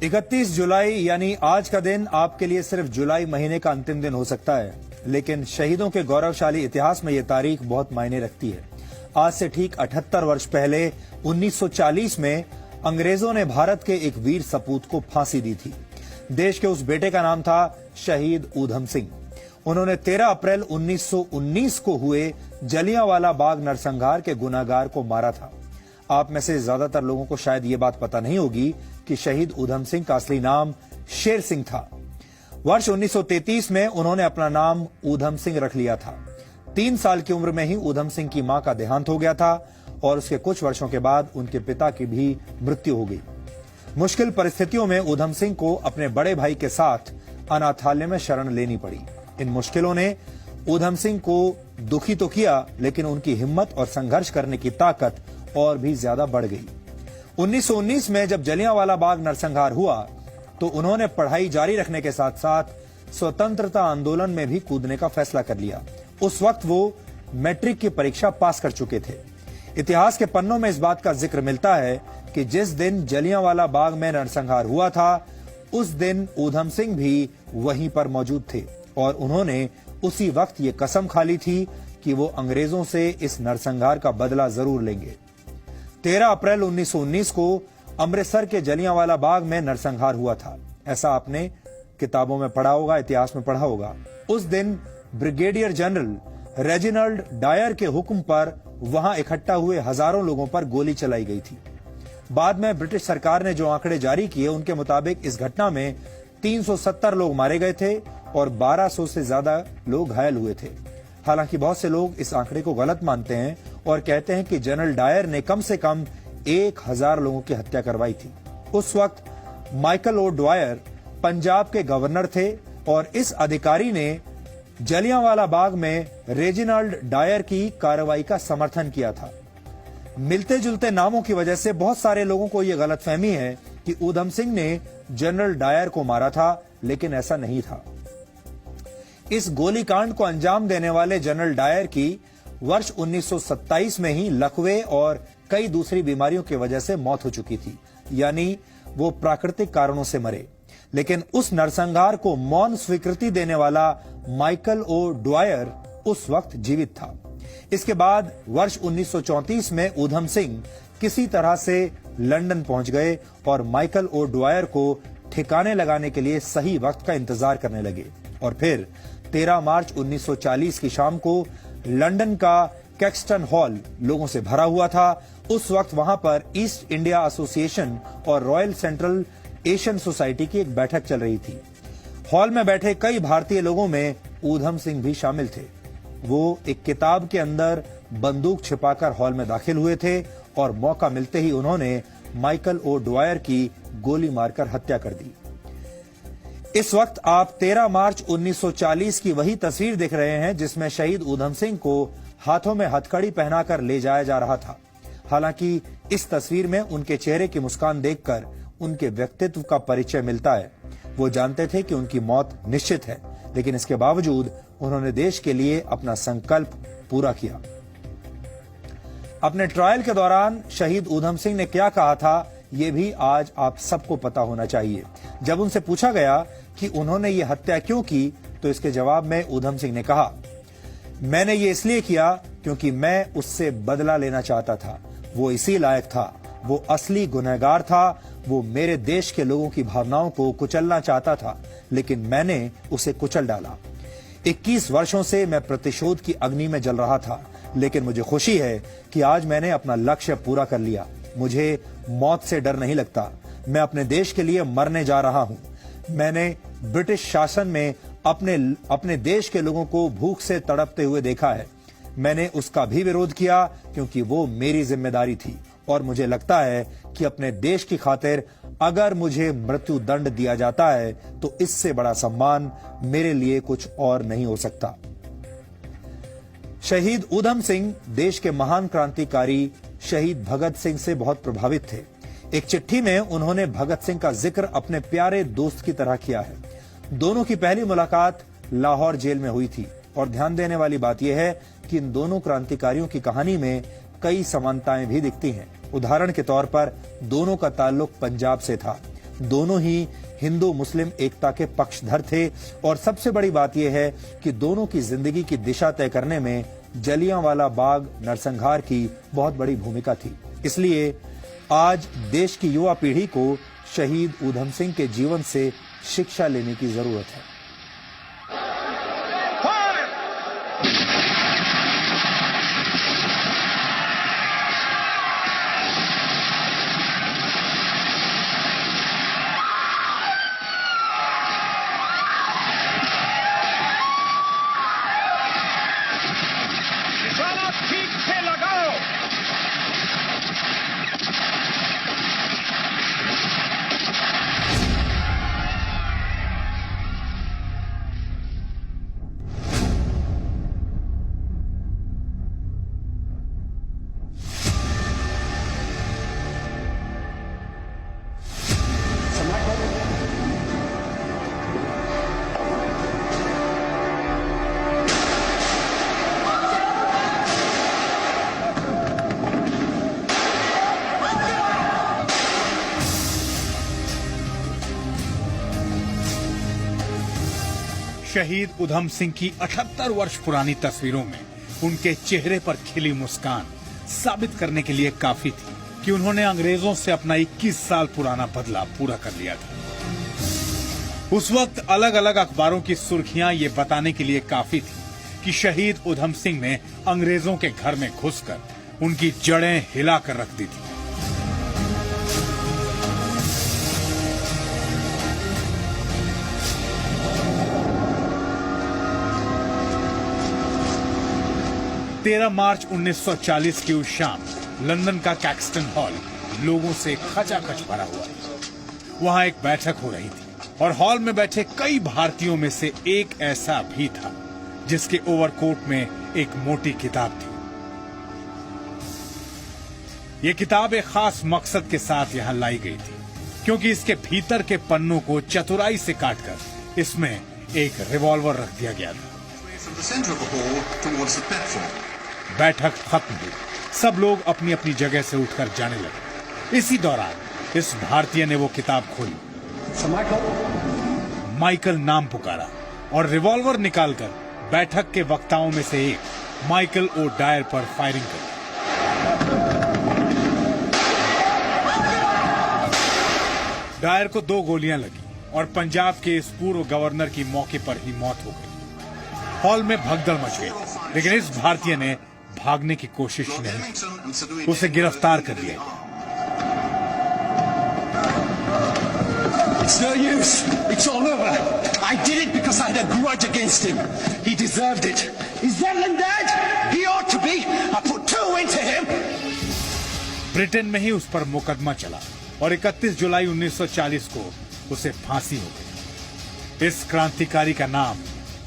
31 जुलाई यानी आज का दिन आपके लिए सिर्फ जुलाई महीने का अंतिम दिन हो सकता है, लेकिन शहीदों के गौरवशाली इतिहास में यह तारीख बहुत मायने रखती है। आज से ठीक 78 वर्ष पहले 1940 में अंग्रेजों ने भारत के एक वीर सपूत को फांसी दी थी। देश के उस बेटे का नाम था शहीद ऊधम सिंह। उन्होंने 13 अप्रैल 1919 को हुए जलियांवाला बाग नरसंहार के गुनाहगार को मारा था। आप में से ज्यादातर लोगों को शायद ये बात पता नहीं होगी कि शहीद ऊधम सिंह का असली नाम शेर सिंह था। वर्ष 1933 में उन्होंने अपना नाम ऊधम सिंह रख लिया था। 3 साल की उम्र में ही ऊधम सिंह की मां का देहांत हो गया था और उसके कुछ वर्षों के बाद उनके पिता की भी मृत्यु हो गई। मुश्किल परिस्थितियों में ऊधम सिंह को अपने बड़े भाई के साथ अनाथालय में शरण लेनी पड़ी। इन मुश्किलों ने ऊधम सिंह को दुखी तो किया, लेकिन उनकी हिम्मत और संघर्ष करने की ताकत और भी ज्यादा बढ़ गई। 1919 में जब जलियांवाला बाग नरसंहार हुआ तो उन्होंने पढ़ाई जारी रखने के साथ साथ स्वतंत्रता आंदोलन में भी कूदने का फैसला कर लिया। उस वक्त वो मैट्रिक की परीक्षा पास कर चुके थे। इतिहास के पन्नों में इस बात का जिक्र मिलता है कि जिस दिन जलियांवाला बाग में नरसंहार हुआ था उस दिन ऊधम सिंह भी वहीं पर मौजूद थे और उन्होंने उसी वक्त ये कसम खा ली थी कि वो अंग्रेजों से इस नरसंहार का बदला जरूर लेंगे। 13 अप्रैल 1919 को अमृतसर के जलियांवाला बाग में नरसंहार हुआ था। ऐसा आपने किताबों में पढ़ा होगा, इतिहास में पढ़ा होगा। उस दिन ब्रिगेडियर जनरल रेजिनाल्ड डायर के हुक्म पर वहां इकट्ठा हुए हजारों लोगों पर गोली चलाई गई थी। बाद में ब्रिटिश सरकार ने जो आंकड़े जारी किए उनके मुताबिक इस घटना में 370 लोग मारे गए थे और 1200 से ज्यादा लोग घायल हुए थे। हालांकि बहुत से लोग इस आंकड़े को गलत मानते हैं और कहते हैं कि जनरल डायर ने कम से कम 1000 लोगों की हत्या करवाई थी। उस वक्त माइकल ओ ड्वायर पंजाब के गवर्नर थे और इस अधिकारी ने जलियांवाला बाग में रेजिनाल्ड डायर की कार्रवाई का समर्थन किया था। मिलते जुलते नामों की वजह से बहुत सारे लोगों को यह गलतफहमी है कि ऊधम सिंह ने जनरल डायर को मारा था, लेकिन ऐसा नहीं था। इस गोलीकांड को अंजाम देने वाले जनरल डायर की वर्ष 1927 में ही लकवे और कई दूसरी बीमारियों की वजह से मौत हो चुकी थी, यानी वो प्राकृतिक कारणों से मरे। लेकिन उस नरसंहार को मौन स्वीकृति देने वाला माइकल ओ ड्वायर उस वक्त जीवित था। इसके बाद वर्ष 1934 में ऊधम सिंह किसी तरह से लंदन पहुंच गए और माइकल ओ ड्वायर को ठिकाने लगाने के लिए सही वक्त का इंतजार करने लगे। और फिर 13 मार्च 1940 की शाम को लंदन का कैक्सटन हॉल लोगों से भरा हुआ था। उस वक्त वहां पर ईस्ट इंडिया एसोसिएशन और रॉयल सेंट्रल एशियन सोसाइटी की एक बैठक चल रही थी। हॉल में बैठे कई भारतीय लोगों में ऊधम सिंह भी शामिल थे। वो एक किताब के अंदर बंदूक छिपाकर हॉल में दाखिल हुए थे और मौका मिलते ही उन्होंने माइकल ओ ड्वायर की गोली मारकर हत्या कर दी। इस वक्त आप 13 मार्च 1940 की वही तस्वीर देख रहे हैं जिसमें शहीद ऊधम सिंह को हाथों में हथकड़ी पहनाकर ले जाया जा रहा था। हालांकि इस तस्वीर में उनके चेहरे की मुस्कान देखकर उनके व्यक्तित्व का परिचय मिलता है। वो जानते थे कि उनकी मौत निश्चित है, लेकिन इसके बावजूद उन्होंने देश के लिए अपना संकल्प पूरा किया। अपने ट्रायल के दौरान शहीद ऊधम सिंह ने क्या कहा था, ये भी आज आप सबको पता होना चाहिए। जब उनसे पूछा गया कि उन्होंने ये हत्या क्यों की, तो इसके जवाब में ऊधम सिंह ने कहा, मैंने ये इसलिए किया क्योंकि मैं उससे बदला लेना चाहता था। वो इसी लायक था, वो असली गुनहगार था। वो मेरे देश के लोगों की भावनाओं को कुचलना चाहता था, लेकिन मैंने उसे कुचल डाला। 21 वर्षों से मैं प्रतिशोध की अग्नि में जल रहा था, लेकिन मुझे खुशी है कि आज मैंने अपना लक्ष्य पूरा कर लिया। मुझे मौत से डर नहीं लगता। मैं अपने देश के लिए मरने जा रहा हूं। मैंने ब्रिटिश शासन में अपने देश के लोगों को भूख से तड़पते हुए देखा है। मैंने उसका भी विरोध किया क्योंकि वो मेरी जिम्मेदारी थी और मुझे लगता है कि अपने देश की खातिर अगर मुझे मृत्यु दंड दिया जाता है तो इससे बड़ा सम्मान मेरे लिए कुछ और नहीं हो सकता। शहीद ऊधम सिंह देश के महान क्रांतिकारी शहीद भगत सिंह से बहुत प्रभावित थे। एक चिट्ठी में उन्होंने भगत सिंह का जिक्र अपने प्यारे दोस्त की तरह किया है। दोनों की पहली मुलाकात लाहौर जेल में हुई थी और ध्यान देने वाली बात यह है कि इन दोनों क्रांतिकारियों की कहानी में कई समानताएं भी दिखती हैं। उदाहरण के तौर पर दोनों का ताल्लुक पंजाब से था। दोनों ही हिंदू मुस्लिम एकता के पक्षधर थे और सबसे बड़ी बात यह है कि दोनों की जिंदगी की दिशा तय करने में जलियांवाला बाग नरसंहार की बहुत बड़ी भूमिका थी। इसलिए आज देश की युवा पीढ़ी को शहीद ऊधम सिंह के जीवन से शिक्षा लेने की जरूरत है। ठीक से लगाओ। शहीद ऊधम सिंह की 78 वर्ष पुरानी तस्वीरों में उनके चेहरे पर खिली मुस्कान साबित करने के लिए काफी थी कि उन्होंने अंग्रेजों से अपना 21 साल पुराना बदला पूरा कर लिया था। उस वक्त अलग अलग अखबारों की सुर्खियां ये बताने के लिए काफी थी कि शहीद ऊधम सिंह ने अंग्रेजों के घर में घुसकर उनकी जड़ें हिलाकर रख दी थी। तेरह मार्च 1940 की उस शाम लंदन का कैक्सटन हॉल लोगों से खचाखच भरा हुआ था। वहां एक बैठक हो रही थी और हॉल में बैठे कई भारतीयों में से एक ऐसा भी था जिसके ओवरकोट में एक मोटी किताब थी। ये किताब एक खास मकसद के साथ यहाँ लाई गई थी क्योंकि इसके भीतर के पन्नों को चतुराई से काटकर इसमें एक रिवॉल्वर रख दिया गया था। बैठक खत्म हुई, सब लोग अपनी अपनी जगह से उठकर जाने लगे। इसी दौरान इस भारतीय ने वो किताब खोली, माइकल नाम पुकारा और रिवॉल्वर निकालकर बैठक के वक्ताओं में से एक माइकल ओ डायर पर फायरिंग कर दी। डायर को 2 गोलियां लगी और पंजाब के इस पूर्व गवर्नर की मौके पर ही मौत हो गई। हॉल में भगदड़ मच गई, लेकिन इस भारतीय ने भागने की कोशिश नहीं, उसे गिरफ्तार कर लिया। It's no use. It's all over. I did it because I had a grudge against him. He deserved it. Is Devlin dead? He ought to be. I put 2 into him. Britain में ही उस पर मुकदमा चला और 31 जुलाई 1940 को उसे फांसी हो गई। इस क्रांतिकारी का नाम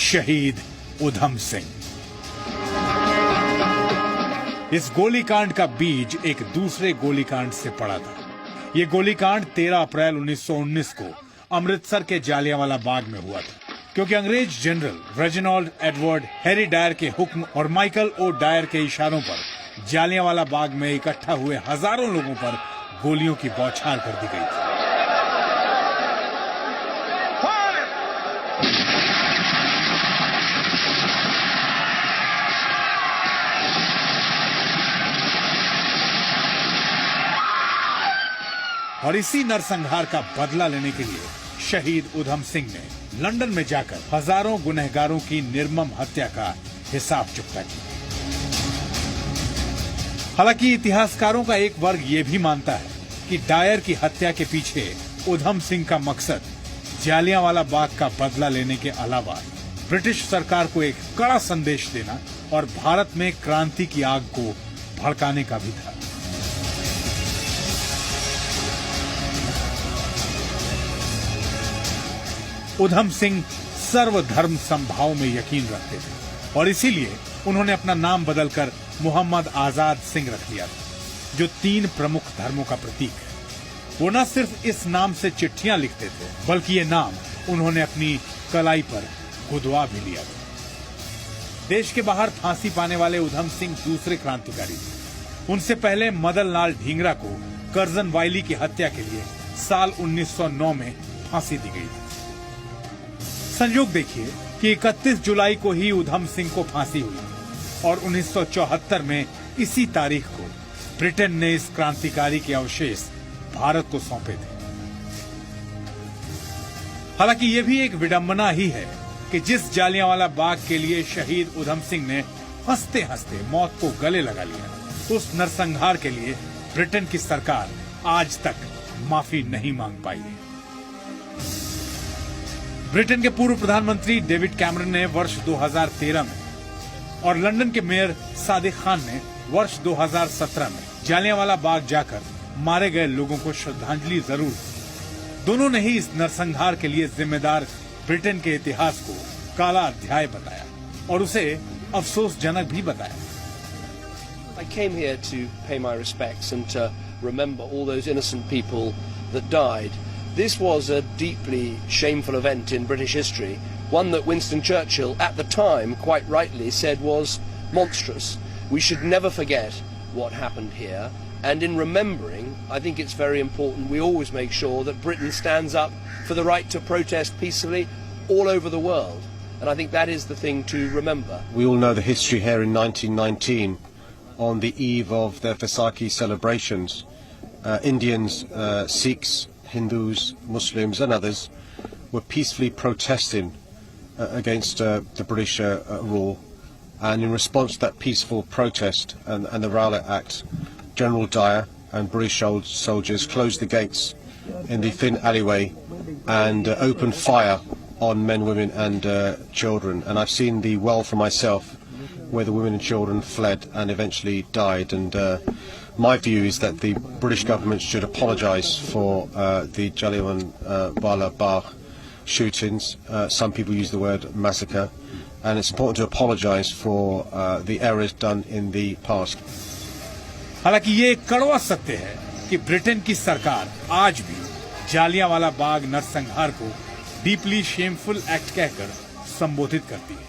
शहीद ऊधम सिंह। इस गोलीकांड का बीज एक दूसरे गोलीकांड से पड़ा था। ये गोलीकांड 13 अप्रैल 1919 को अमृतसर के जालियांवाला बाग में हुआ था, क्योंकि अंग्रेज general Reginald Edward Harry Dyer के हुक्म और माइकल ओ डायर के इशारों पर जालियांवाला बाग में इकट्ठा हुए हजारों लोगों पर गोलियों की बौछार कर दी गई थी। और इसी नरसंहार का बदला लेने के लिए शहीद ऊधम सिंह ने लंदन में जाकर हजारों गुनहगारों की निर्मम हत्या का हिसाब चुकता किया। हालांकि इतिहासकारों का एक वर्ग ये भी मानता है कि डायर की हत्या के पीछे ऊधम सिंह का मकसद जालियांवाला बाग का बदला लेने के अलावा ब्रिटिश सरकार को एक कड़ा संदेश देना और भारत में क्रांति की आग को भड़काने का भी था। ऊधम सिंह सर्वधर्म समभाव में यकीन रखते थे और इसीलिए उन्होंने अपना नाम बदलकर मोहम्मद आजाद सिंह रख लिया था, जो 3 प्रमुख धर्मों का प्रतीक है। वो न सिर्फ इस नाम से चिट्ठियां लिखते थे, बल्कि ये नाम उन्होंने अपनी कलाई पर गुदवा भी लिया था। देश के बाहर फांसी पाने वाले ऊधम सिंह दूसरे क्रांतिकारी थे। उनसे पहले मदन लाल ढींगरा को करजन वायली की हत्या के लिए साल 1909 में फांसी दी गई थी। संयोग देखिए कि 31 जुलाई को ही उधम सिंह को फांसी हुई और 1974 में इसी तारीख को ब्रिटेन ने इस क्रांतिकारी के अवशेष भारत को सौंपे थे। हालांकि ये भी एक विडंबना ही है कि जिस जालियांवाला बाग के लिए शहीद उधम सिंह ने हंसते हंसते मौत को गले लगा लिया, उस नरसंहार के लिए ब्रिटेन की सरकार आज तक माफी नहीं मांग पाई है। ब्रिटेन के पूर्व प्रधानमंत्री डेविड कैमरन ने वर्ष 2013 में और लंदन के मेयर सादिक खान ने वर्ष 2017 में जालियांवाला बाग जाकर मारे गए लोगों को श्रद्धांजलि जरूर दी। दोनों ने ही इस नरसंहार के लिए जिम्मेदार ब्रिटेन के इतिहास को काला अध्याय बताया और उसे अफसोसजनक भी बताया। I came here to pay my respects and to remember all those innocent people that died. This was a deeply shameful event in British history, one that Winston Churchill at the time quite rightly said was monstrous. We should never forget what happened here, and in remembering, I think it's very important we always make sure that Britain stands up for the right to protest peacefully all over the world, and I think that is the thing to remember. We all know the history here in 1919. On the eve of the Vaisakhi celebrations, Indians, Sikhs, Hindus, Muslims and others were peacefully protesting against the British rule, and in response to that peaceful protest and the Rowlatt Act, General Dyer and British soldiers closed the gates in the thin alleyway and opened fire on men, women and children. And I've seen the well for myself, where the women and children fled and eventually died. And my view is that the British government should apologise for the Jallianwala Bagh shootings. Some people use the word massacre, and it's important to apologise for the errors done in the past. हालांकि ये एक कड़वा सत्य है कि Britain की सरकार आज भी जालियांवाला बाग नरसंहार को डीपली शेमफुल एक्ट कहकर संबोधित करती है,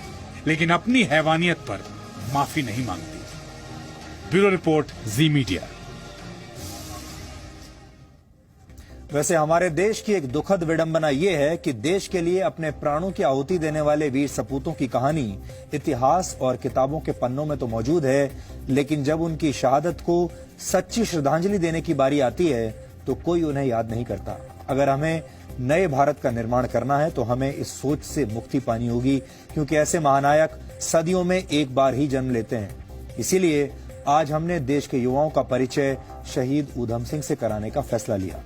लेकिन अपनी हैवानियत पर माफी नहीं मांगती। ब्यूरो रिपोर्ट, जी मीडिया। वैसे हमारे देश की एक दुखद विडंबना यह है कि देश के लिए अपने प्राणों की आहुति देने वाले वीर सपूतों की कहानी इतिहास और किताबों के पन्नों में तो मौजूद है, लेकिन जब उनकी शहादत को सच्ची श्रद्धांजलि देने की बारी आती है तो कोई उन्हें याद नहीं करता। अगर हमें नए भारत का निर्माण करना है तो हमें इस सोच से मुक्ति पानी होगी, क्योंकि ऐसे महानायक सदियों में एक बार ही जन्म लेते हैं। इसीलिए आज हमने देश के युवाओं का परिचय शहीद उधम सिंह से कराने का फैसला लिया।